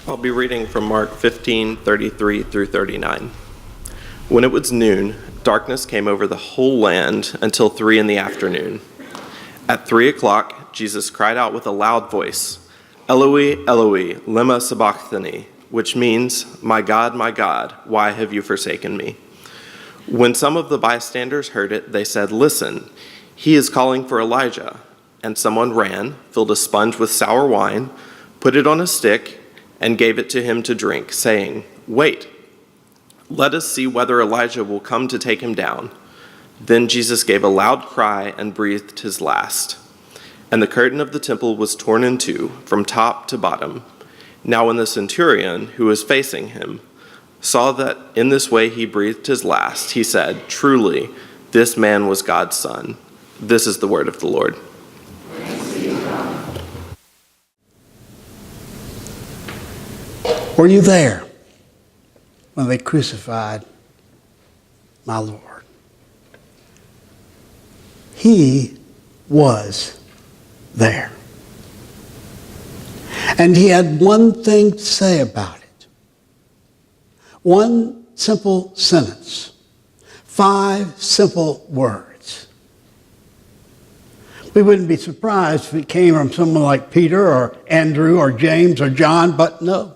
I'll be reading from Mark 15:33 through 39. When it was noon, darkness came over the whole land until 3 p.m. At 3 o'clock, Jesus cried out with a loud voice, "Eloi, Eloi, lema sabachthani," which means, my God, why have you forsaken me?" When some of the bystanders heard it, they said, "Listen, he is calling for Elijah." And someone ran, filled a sponge with sour wine, put it on a stick, and gave it to him to drink, saying, "Wait, let us see whether Elijah will come to take him down." Then Jesus gave a loud cry and breathed his last. And the curtain of the temple was torn in two, from top to bottom. Now when the centurion, who was facing him, saw that in this way he breathed his last, he said, "Truly, this man was God's son." This is the word of the Lord. Were you there when they crucified my Lord? He was there. And he had one thing to say about it. One simple sentence. 5 simple words. We wouldn't be surprised if it came from someone like Peter or Andrew or James or John, but no.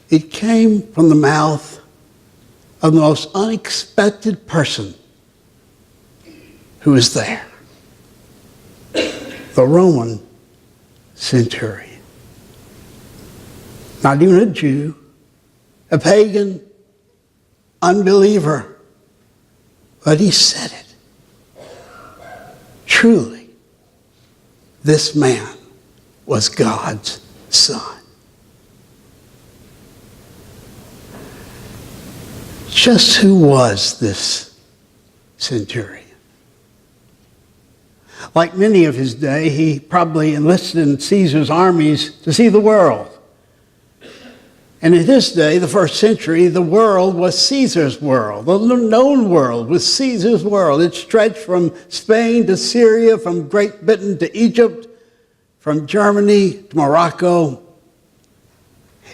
It came from the mouth of the most unexpected person who was there. The Roman centurion. Not even a Jew, a pagan, unbeliever, but he said it. Truly, this man was God's son. Just who was this centurion? Like many of his day, he probably enlisted in Caesar's armies to see the world. And in his day, the first century, the world was Caesar's world. The known world was Caesar's world. It stretched from Spain to Syria, from Great Britain to Egypt, from Germany to Morocco.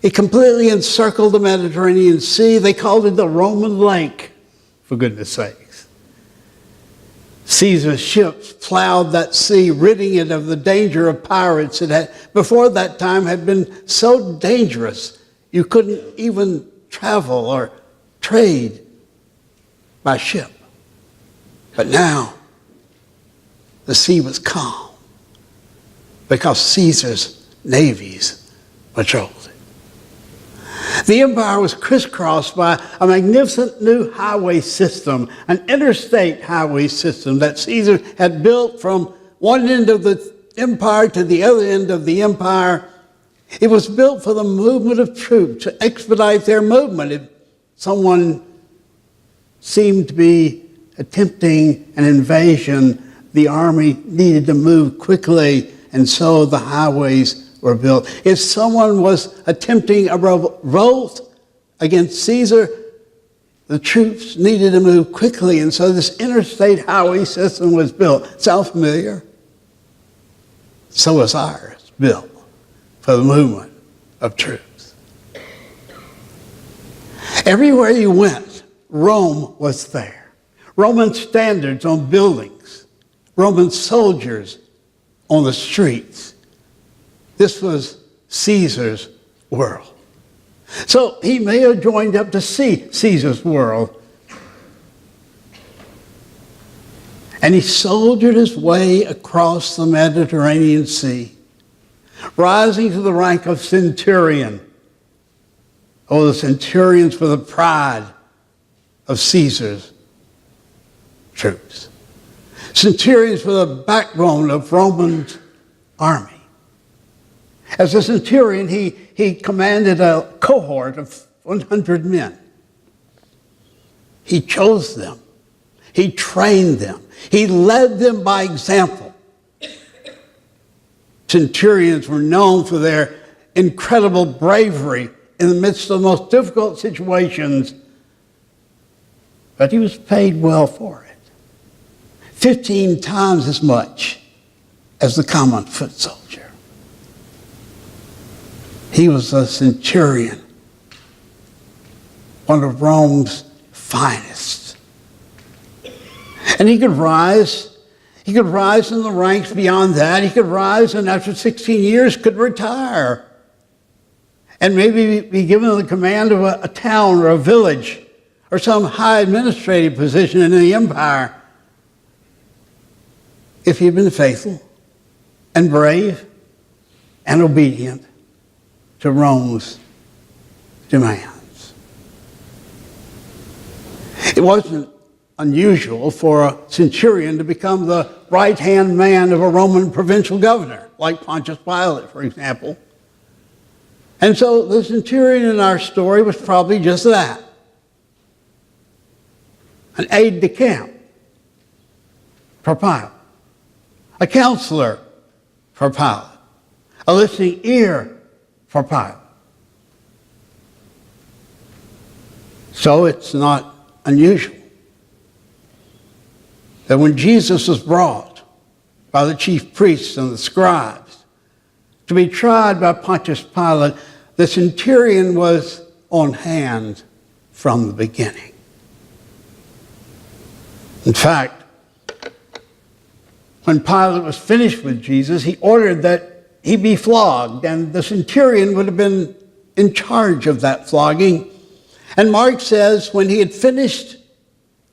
It completely encircled the Mediterranean Sea. They called it the Roman Lake, for goodness sakes. Caesar's ships plowed that sea, ridding it of the danger of pirates. It had, before that time, had been so dangerous you couldn't even travel or trade by ship. But now, the sea was calm because Caesar's navies patrolled it. The empire was crisscrossed by a magnificent new highway system, an interstate highway system that Caesar had built from one end of the empire to the other end of the empire. It was built for the movement of troops, to expedite their movement. If someone seemed to be attempting an invasion, the army needed to move quickly, and so the highways were built. If someone was attempting a revolt against Caesar, the troops needed to move quickly, and so this interstate highway system was built. Sound familiar? So was ours, built for the movement of troops. Everywhere you went, Rome was there. Roman standards on buildings, Roman soldiers on the streets. This was Caesar's world. So he may have joined up to see Caesar's world. And he soldiered his way across the Mediterranean Sea, rising to the rank of centurion. Oh, the centurions were the pride of Caesar's troops. Centurions were the backbone of Roman's army. As a centurion, he commanded a cohort of 100 men. He chose them. He trained them. He led them by example. Centurions were known for their incredible bravery in the midst of the most difficult situations, but he was paid well for it. 15 times as much as the common foot soldier. He was a centurion, one of Rome's finest. And he could rise. He could rise in the ranks beyond that. He could rise and after 16 years could retire and maybe be given the command of a town or a village or some high administrative position in the empire if he had been faithful and brave and obedient to Rome's demands. It wasn't unusual for a centurion to become the right-hand man of a Roman provincial governor, like Pontius Pilate, for example. And so the centurion in our story was probably just that, an aide-de-camp for Pilate, a counselor for Pilate, a listening ear for Pilate. So it's not unusual that when Jesus was brought by the chief priests and the scribes to be tried by Pontius Pilate, the centurion was on hand from the beginning. In fact, when Pilate was finished with Jesus, he ordered that he be flogged, and the centurion would have been in charge of that flogging. And Mark says when he had finished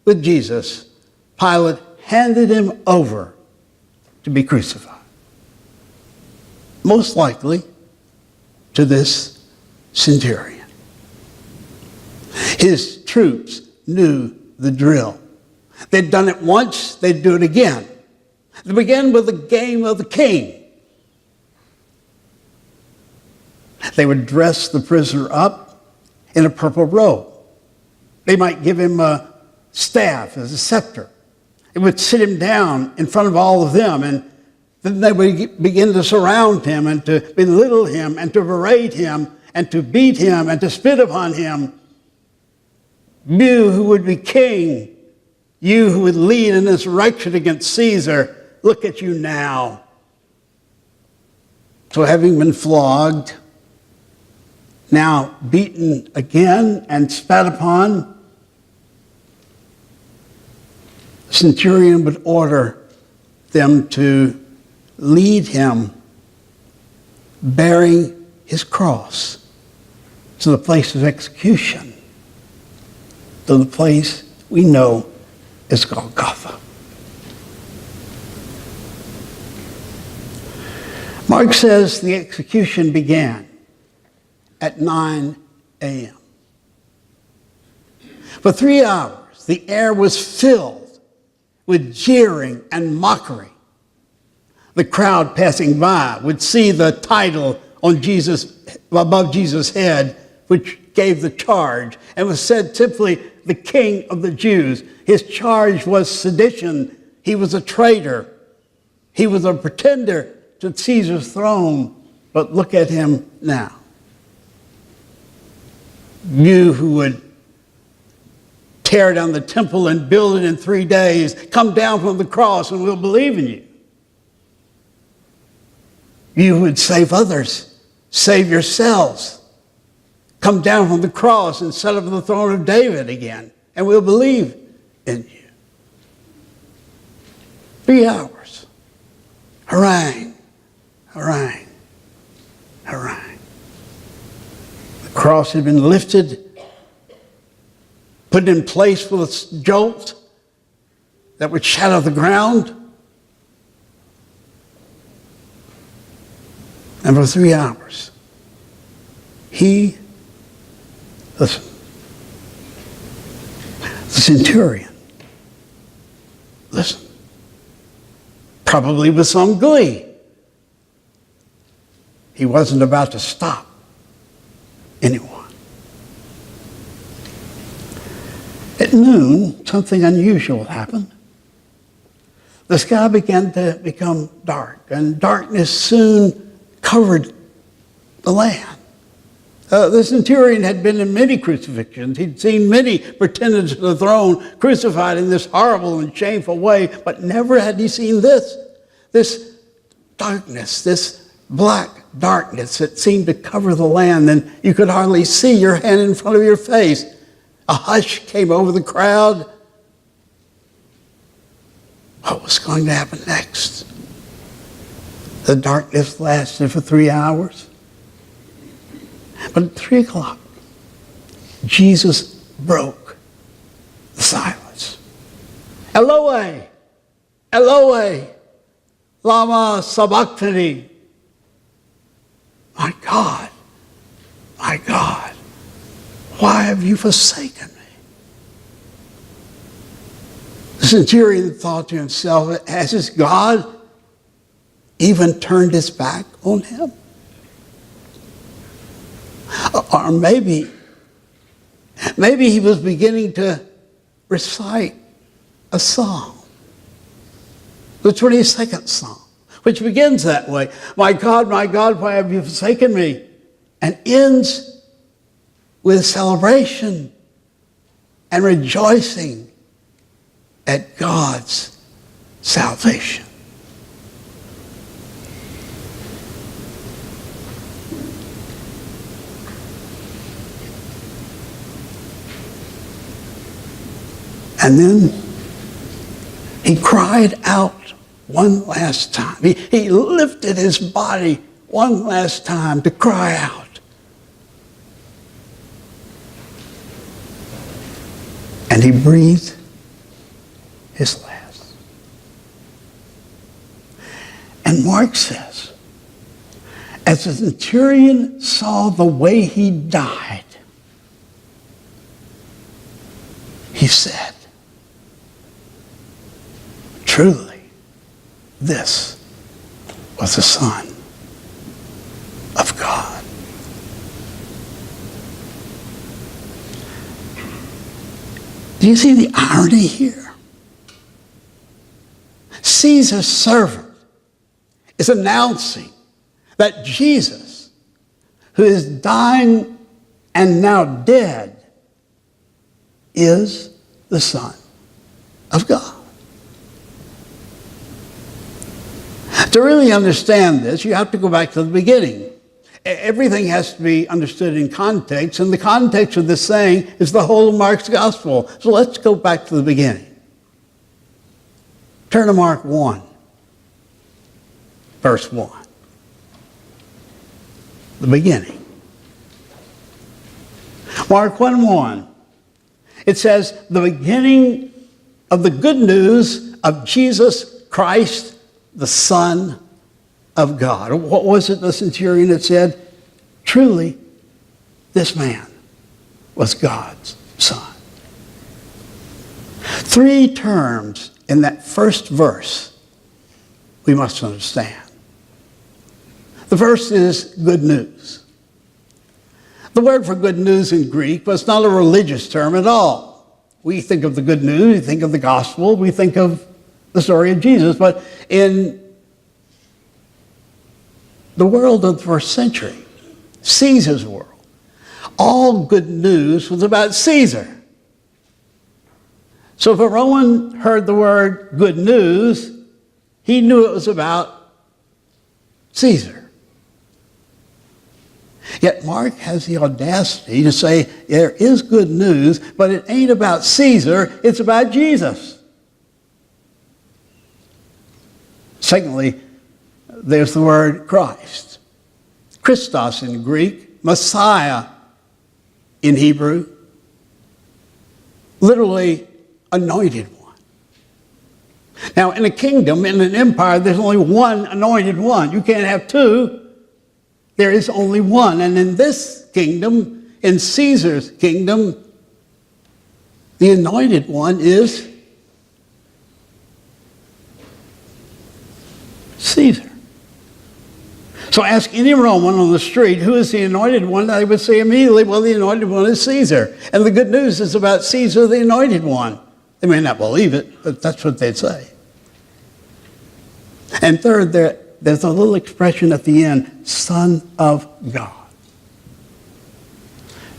with Jesus, Pilate handed him over to be crucified. Most likely to this centurion. His troops knew the drill. They'd done it once, they'd do it again. They began with the game of the king. They would dress the prisoner up in a purple robe. They might give him a staff as a scepter. It would sit him down in front of all of them, and then they would begin to surround him and to belittle him and to berate him and to beat him and to spit upon him. You who would be king, you who would lead an insurrection against Caesar, look at you now. So having been flogged, now beaten again and spat upon, the centurion would order them to lead him bearing his cross to the place of execution, to the place we know as Golgotha. Mark says the execution began at 9 a.m. For 3 hours, the air was filled with jeering and mockery. The crowd passing by would see the title on Jesus, above Jesus' head, which gave the charge, and was said simply, the King of the Jews. His charge was sedition. He was a traitor. He was a pretender to Caesar's throne. But look at him now. You who would tear down the temple and build it in 3 days, come down from the cross and we'll believe in you. You who would save others, save yourselves. Come down from the cross and set up the throne of David again, and we'll believe in you. 3 hours. Harangue, harangue, harangue. The cross had been lifted, put in place with a jolt that would shatter the ground. And for 3 hours, listen, the centurion, listen, probably with some glee, he wasn't about to stop anyone. At noon, something unusual happened. The sky began to become dark, and darkness soon covered the land. The centurion had been in many crucifixions. He'd seen many pretenders to the throne crucified in this horrible and shameful way, but never had he seen this darkness, this black darkness that seemed to cover the land, and you could hardly see your hand in front of your face. A hush came over the crowd. What was going to happen next? The darkness lasted for 3 hours. But at 3 o'clock, Jesus broke the silence. Eloi, Eloi, lama sabachthani. My God, why have you forsaken me? The centurion thought to himself, has his God even turned his back on him? Or maybe he was beginning to recite a psalm, the 22nd Psalm, which begins that way. My God, why have you forsaken me? And ends with celebration and rejoicing at God's salvation. And then he cried out one last time. He lifted his body one last time to cry out. And he breathed his last. And Mark says, as the centurion saw the way he died, he said, truly, this was the Son of God. Do you see the irony here? Caesar's servant is announcing that Jesus, who is dying and now dead, is the Son of God. To really understand this, you have to go back to the beginning. Everything has to be understood in context, and the context of this saying is the whole of Mark's gospel. So let's go back to the beginning. Turn to Mark 1, verse 1. The beginning. Mark 1:1. It says, the beginning of the good news of Jesus Christ, the Son of God. What was it the centurion had said? Truly, this man was God's Son. 3 terms in that first verse we must understand. The first is good news. The word for good news in Greek was not a religious term at all. We think of the good news, we think of the gospel, we think of the story of Jesus, but in the world of the first century, Caesar's world, all good news was about Caesar. So if a Roman heard the word good news, he knew it was about Caesar. Yet Mark has the audacity to say there is good news, but it ain't about Caesar, it's about Jesus. Secondly, there's the word Christ. Christos in Greek, Messiah in Hebrew, literally anointed one. Now, in a kingdom, in an empire, there's only one anointed one. You can't have two. There is only one. And in this kingdom, in Caesar's kingdom, the anointed one is Caesar. So ask any Roman on the street, who is the anointed one? They would say immediately, well, the anointed one is Caesar. And the good news is about Caesar, the anointed one. They may not believe it, but that's what they'd say. And third, there's a little expression at the end, Son of God.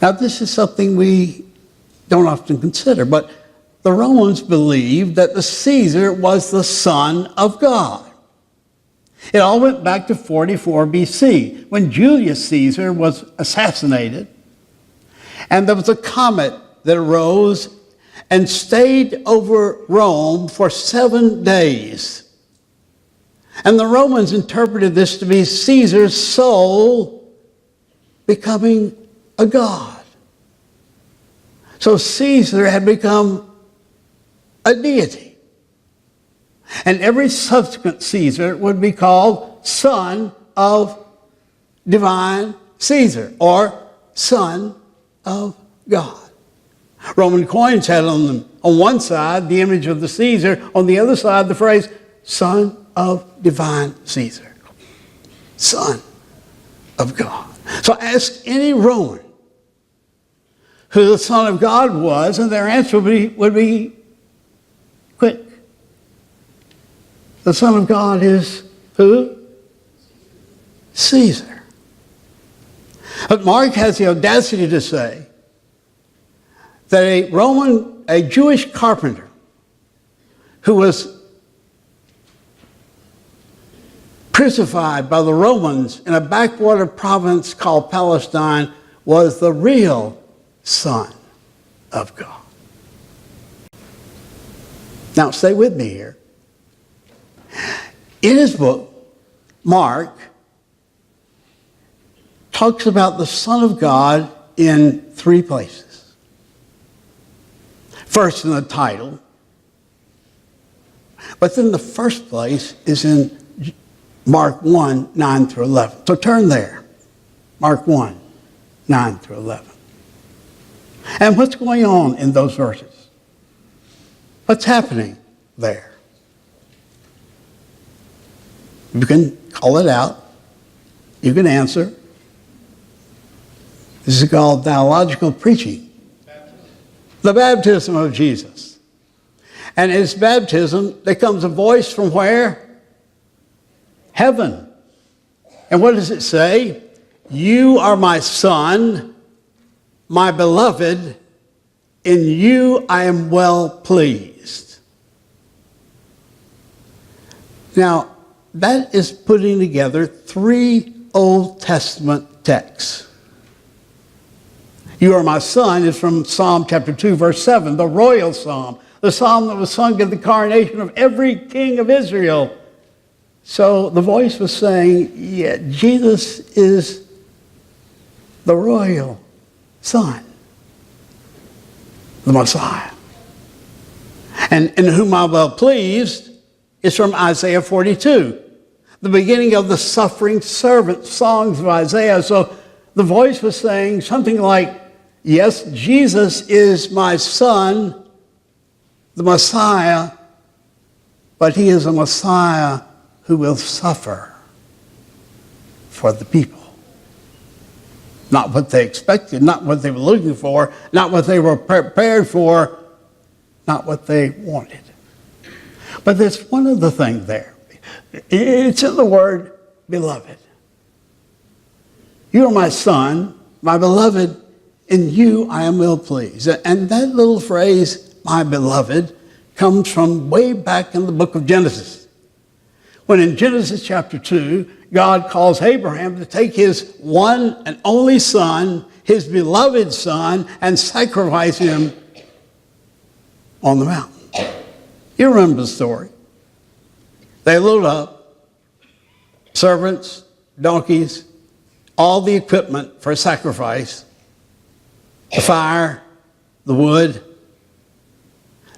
Now, this is something we don't often consider, but the Romans believed that the Caesar was the Son of God. It all went back to 44 BC when Julius Caesar was assassinated. And there was a comet that arose and stayed over Rome for 7 days. And the Romans interpreted this to be Caesar's soul becoming a god. So Caesar had become a deity. And every subsequent Caesar would be called son of divine Caesar or son of God. Roman coins had on them, on one side, the image of the Caesar, on the other side, the phrase, son of divine Caesar, son of God. So ask any Roman who the son of God was, and their answer would be quick. The son of God is who? Caesar. But Mark has the audacity to say that a Jewish carpenter who was crucified by the Romans in a backwater province called Palestine was the real Son of God. Now, stay with me here. In his book, Mark talks about the Son of God in 3 places. First in the title, but then the first place is in Mark 1, 9 through 11. So turn there. Mark 1, 9 through 11. And what's going on in those verses? What's happening there? You can call it out. You can answer. This is called theological preaching. The baptism of Jesus. And in his baptism, there comes a voice from where? Heaven. And what does it say? You are my son, my beloved, in you I am well pleased. Now, that is putting together 3 Old Testament texts. You are my son is from Psalm chapter 2, verse 7, the royal psalm, the psalm that was sung at the coronation of every king of Israel. So the voice was saying, yeah, Jesus is the royal son, the Messiah. And in whom I'm well pleased is from Isaiah 42, the beginning of the suffering servant songs of Isaiah. So the voice was saying something like, yes, Jesus is my son, the Messiah, but he is a Messiah who will suffer for the people. Not what they expected, not what they were looking for, not what they were prepared for, not what they wanted. But there's one other thing there. It's in the word beloved. You are my son, my beloved, in you I am well pleased. And that little phrase, my beloved, comes from way back in the book of Genesis. When in Genesis chapter 2, God calls Abraham to take his one and only son, his beloved son, and sacrifice him on the mountain. You remember the story. They load up servants, donkeys, all the equipment for a sacrifice, the fire, the wood.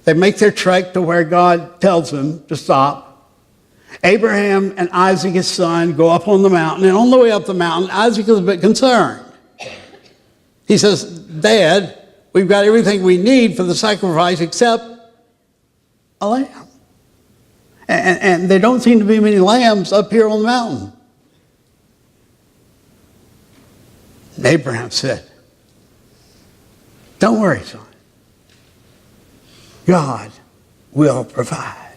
They make their trek to where God tells them to stop. Abraham and Isaac, his son, go up on the mountain. And on the way up the mountain, Isaac is a bit concerned. He says, Dad, we've got everything we need for the sacrifice except a lamb. And there don't seem to be many lambs up here on the mountain. And Abraham said, don't worry, son. God will provide.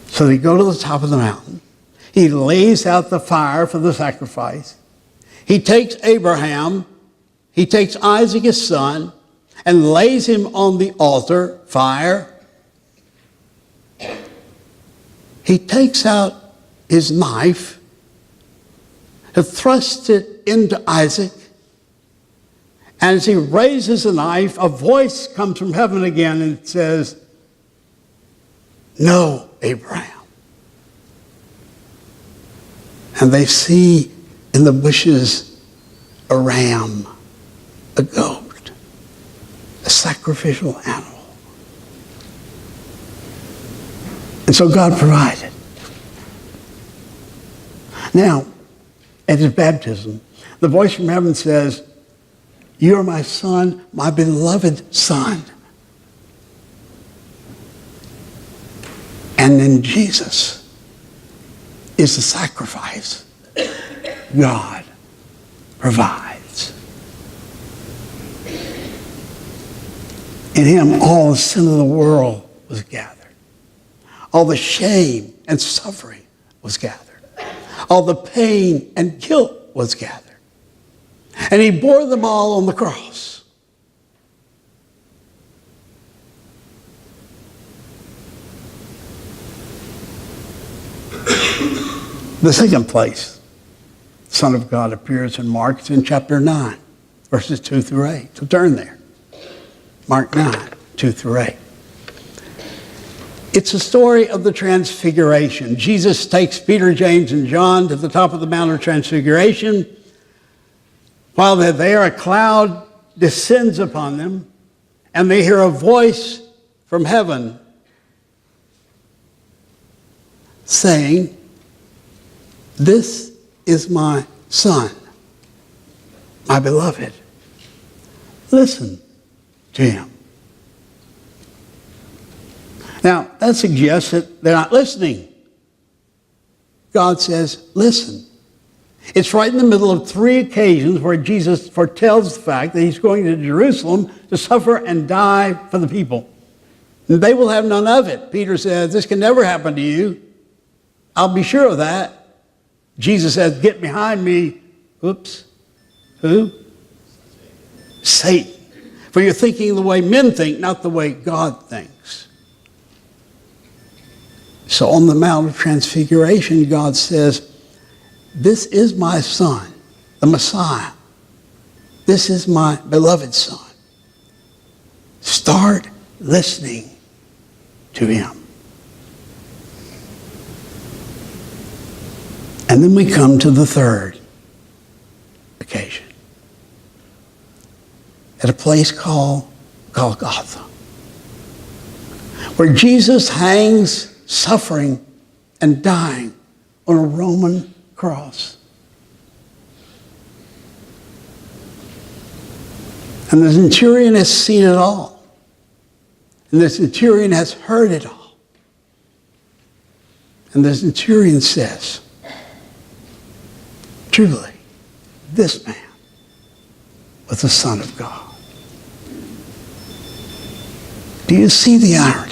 So they go to the top of the mountain. He lays out the fire for the sacrifice. He takes Abraham, he takes Isaac, his son, and lays him on the altar, fire. He takes out his knife, to thrust it into Isaac. And as he raises the knife, a voice comes from heaven again and says, "No, Abraham." And they see in the bushes a ram, a goat, a sacrificial animal. And so God provided. Now, at his baptism, the voice from heaven says, "You are my son, my beloved son." And then Jesus is the sacrifice God provides. In him, all the sin of the world was gathered. All the shame and suffering was gathered. All the pain and guilt was gathered. And he bore them all on the cross. The second place the Son of God appears in Mark is in chapter 9, verses 2 through 8. So turn there. Mark 9, 2 through 8. It's a story of the Transfiguration. Jesus takes Peter, James, and John to the top of the Mount of Transfiguration. While they're there, a cloud descends upon them, and they hear a voice from heaven saying, "This is my son, my beloved. Listen to him." Now, that suggests that they're not listening. God says, "Listen." It's right in the middle of three occasions where Jesus foretells the fact that he's going to Jerusalem to suffer and die for the people. And they will have none of it. Peter says, "This can never happen to you. I'll be sure of that." Jesus says, "Get behind me." Oops. Who? Satan. For you're thinking the way men think, not the way God thinks. So on the Mount of Transfiguration, God says, "This is my son, the Messiah. This is my beloved son. Start listening to him." And then we come to the third occasion at a place called Golgotha, where Jesus hangs suffering and dying on a Roman cross. And the centurion has seen it all. And the centurion has heard it all. And the centurion says, "Truly, this man was the Son of God." Do you see the irony?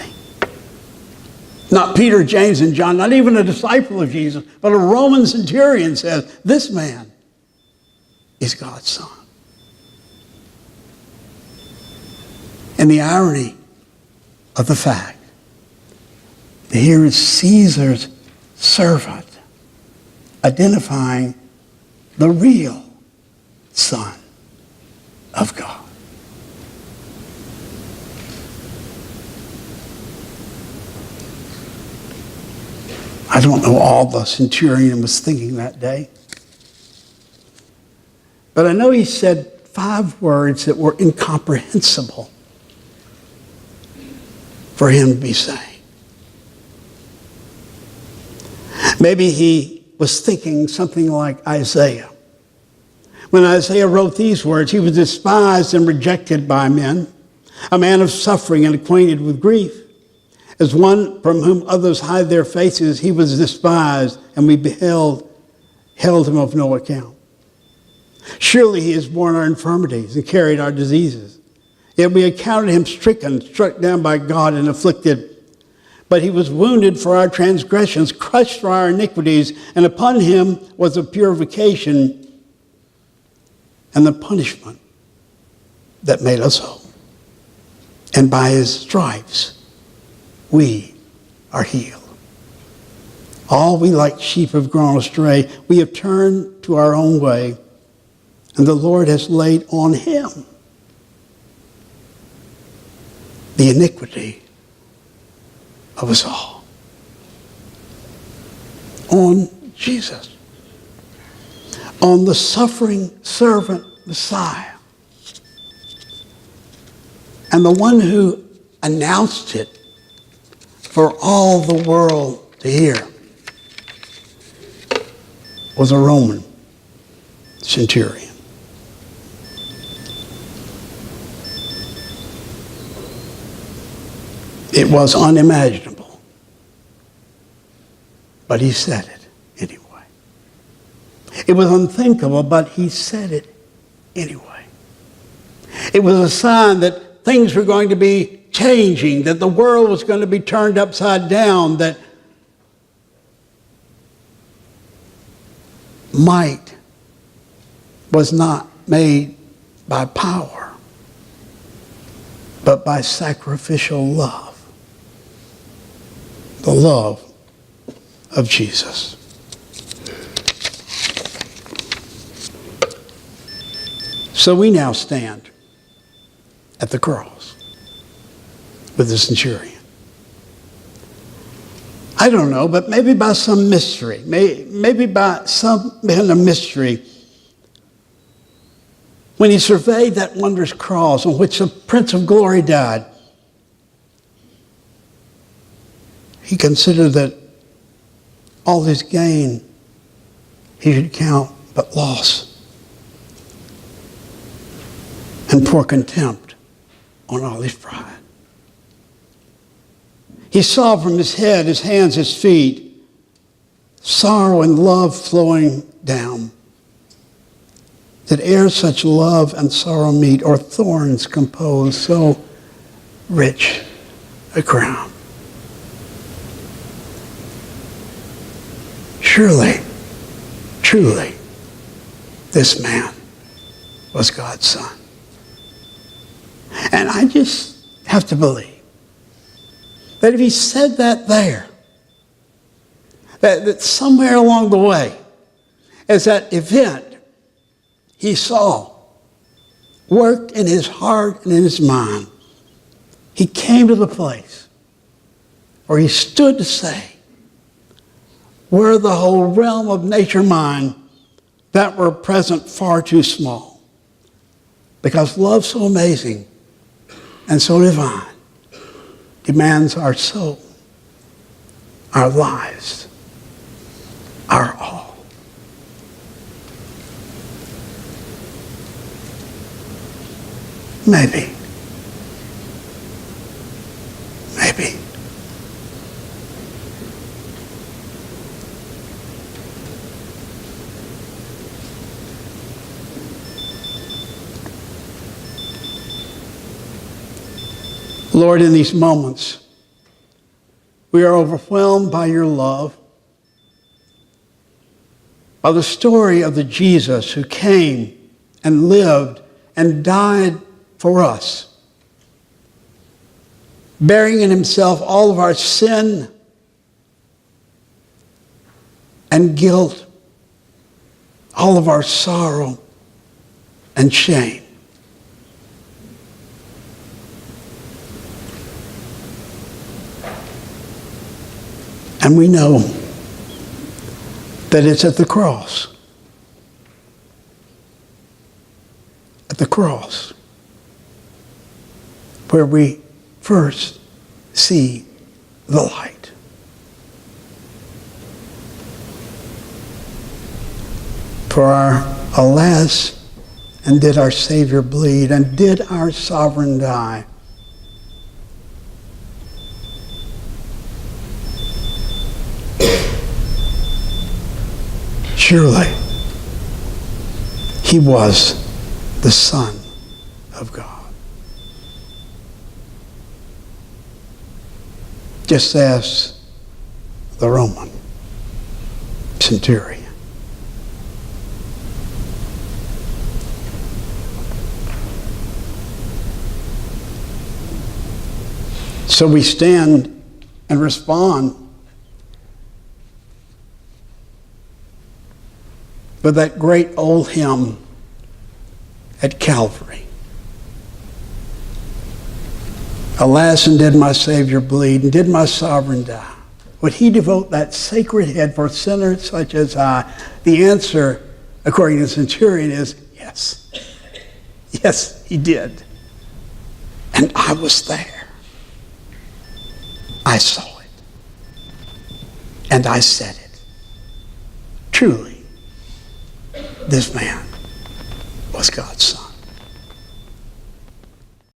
Not Peter, James, and John, not even a disciple of Jesus, but a Roman centurion says, "This man is God's son." And the irony of the fact that here is Caesar's servant identifying the real Son of God. I don't know all the centurion was thinking that day. But I know he said 5 words that were incomprehensible for him to be saying. Maybe he was thinking something like Isaiah. When Isaiah wrote these words, "He was despised and rejected by men, a man of suffering and acquainted with grief. As one from whom others hide their faces, he was despised, and we held him of no account. Surely he has borne our infirmities and carried our diseases. Yet we accounted him stricken, struck down by God, and afflicted. But he was wounded for our transgressions, crushed for our iniquities, and upon him was the purification and the punishment that made us whole. And by his stripes we are healed." All we like sheep have gone astray. We have turned to our own way, and the Lord has laid on him the iniquity of us all. On Jesus. On the suffering servant Messiah. And the one who announced it for all the world to hear was a Roman centurion. It was unimaginable, but he said it anyway. It was unthinkable, but he said it anyway. It was a sign that things were going to be changing, that the world was going to be turned upside down, that might was not made by power, but by sacrificial love. The love of Jesus. So we now stand at the cross with the centurion. I don't know, but maybe by some mystery, maybe by some kind of mystery, when he surveyed that wondrous cross on which the Prince of Glory died, he considered that all his gain he should count but loss and pour contempt on all his pride. He saw from his head, his hands, his feet, sorrow and love flowing down. That ere such love and sorrow meet, or thorns compose so rich a crown. Surely, truly, this man was God's son. And I just have to believe that if he said that there, that somewhere along the way, as that event he saw worked in his heart and in his mind, he came to the place where he stood to say, were the whole realm of nature mine, that were present far too small. Because love so amazing and so divine demands our soul, our lives, our all. Maybe. Lord, in these moments, we are overwhelmed by your love, by the story of the Jesus who came and lived and died for us, bearing in himself all of our sin and guilt, all of our sorrow and shame. And we know that it's at the cross. At the cross where we first see the light. For alas, and did our Savior bleed, and did our sovereign die? Surely, he was the Son of God. Just as the Roman centurion. So we stand and respond But that great old hymn at Calvary. Alas, and did my Savior bleed, and did my sovereign die? Would he devote that sacred head for sinners such as I? The answer, according to the centurion, is yes. Yes, he did. And I was there. I saw it. And I said it. Truly, this man was God's son.